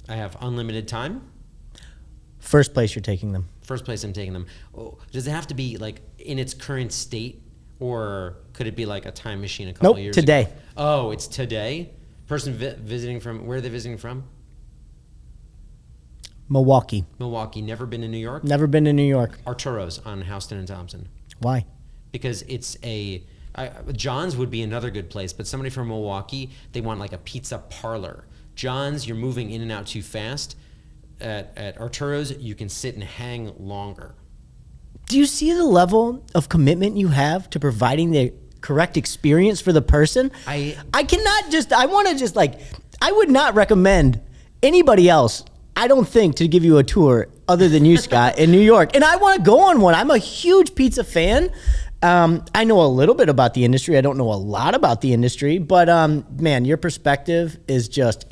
I have unlimited time. First place you're taking them. First place I'm taking them. Oh, does it have to be like in its current state, or could it be like a time machine a couple years today. ago? Oh, it's today? Person visiting from, where are they visiting from? Milwaukee. Milwaukee. Never been to New York? Never been to New York. Arturo's on Houston and Thompson. Why? Because it's John's would be another good place, but somebody from Milwaukee, they want like a pizza parlor. John's, you're moving in and out too fast. At Arturo's, you can sit and hang longer. Do you see the level of commitment you have to providing the correct experience for the person? I would not recommend anybody else, I don't think, to give you a tour other than you, Scott, in New York. And I want to go on one. I'm a huge pizza fan. I know a little bit about the industry. I don't know a lot about the industry, but man, your perspective is just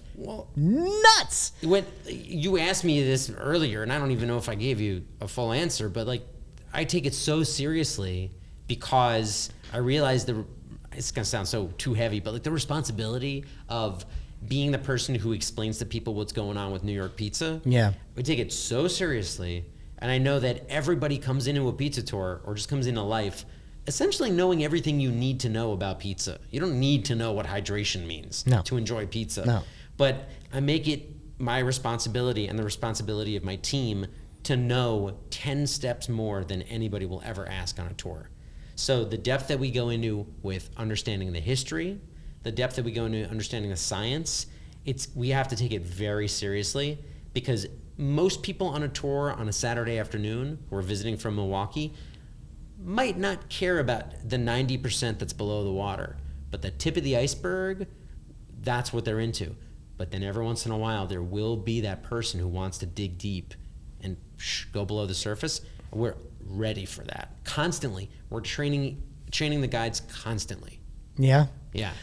nuts. When you asked me this earlier, and I don't even know if I gave you a full answer, but like I take it so seriously because I realize it's gonna sound so too heavy, but like the responsibility of being the person who explains to people what's going on with New York pizza. Yeah, we take it so seriously, and I know that everybody comes into a pizza tour or just comes into life essentially knowing everything you need to know about pizza. You don't need to know what hydration means to enjoy pizza. No. But I make it my responsibility and the responsibility of my team to know 10 steps more than anybody will ever ask on a tour. So the depth that we go into with understanding the history, the depth that we go into understanding the science, we have to take it very seriously because most people on a tour on a Saturday afternoon who are visiting from Milwaukee might not care about the 90% that's below the water, but the tip of the iceberg, that's what they're into. But then every once in a while, there will be that person who wants to dig deep and go below the surface. We're ready for that constantly. We're training the guides constantly. Yeah. Yeah,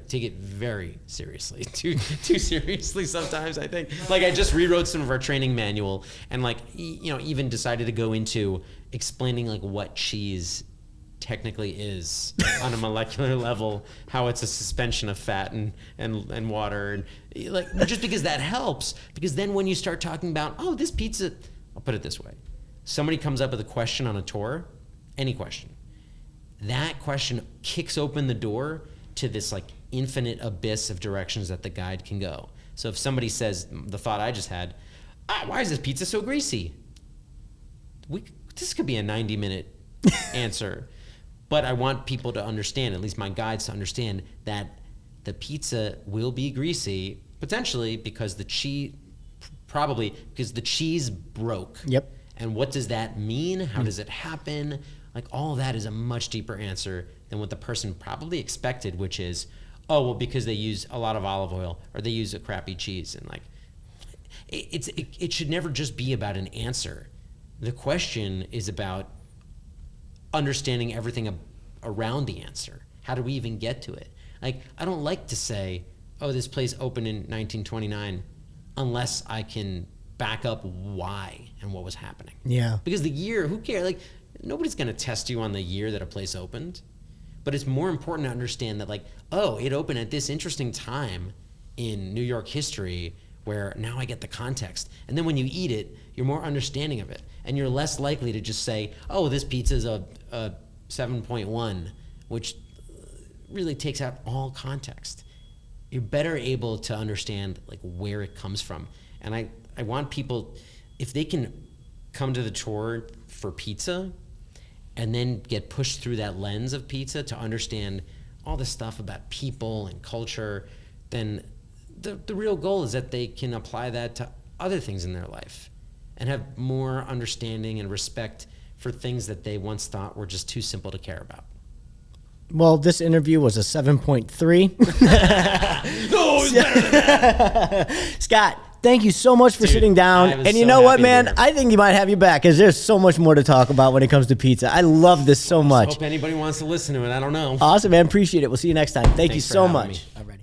take it very seriously. Too seriously sometimes, I think. Like I just rewrote some of our training manual and like even decided to go into explaining like what cheese technically is on a molecular level, how it's a suspension of fat and water and like just because that helps. Because then when you start talking about, oh, this pizza, I'll put it this way. Somebody comes up with a question on a tour, any question. That question kicks open the door to this like infinite abyss of directions that the guide can go. So if somebody says the thought I just had, why is this pizza so greasy? This could be a 90-minute answer, but I want people to understand, at least my guides to understand, that the pizza will be greasy potentially because the cheese broke. Yep. And what does that mean? How does it happen? Like all of that is a much deeper answer than what the person probably expected, which is, oh, well, because they use a lot of olive oil or they use a crappy cheese. And like, it should never just be about an answer. The question is about understanding everything around the answer. How do we even get to it? Like, I don't like to say, oh, this place opened in 1929 unless I can back up why and what was happening. Yeah. Because the year, who cares? Like, nobody's going to test you on the year that a place opened. But it's more important to understand that, like, oh, it opened at this interesting time in New York history where now I get the context. And then when you eat it, you're more understanding of it. And you're less likely to just say, oh, this pizza's a 7.1, which really takes out all context. You're better able to understand, like, where it comes from. And I want people, if they can come to the tour for pizza and then get pushed through that lens of pizza to understand all the stuff about people and culture, then the real goal is that they can apply that to other things in their life and have more understanding and respect for things that they once thought were just too simple to care about. Well, this interview was a 7.3. No, it was better than that. Scott, thank you so much for sitting down. And you know what, man? I think you might have you back because there's so much more to talk about when it comes to pizza. I love this so much. I hope anybody wants to listen to it. I don't know. Awesome, man. Appreciate it. We'll see you next time. Thank you so much. Alrighty.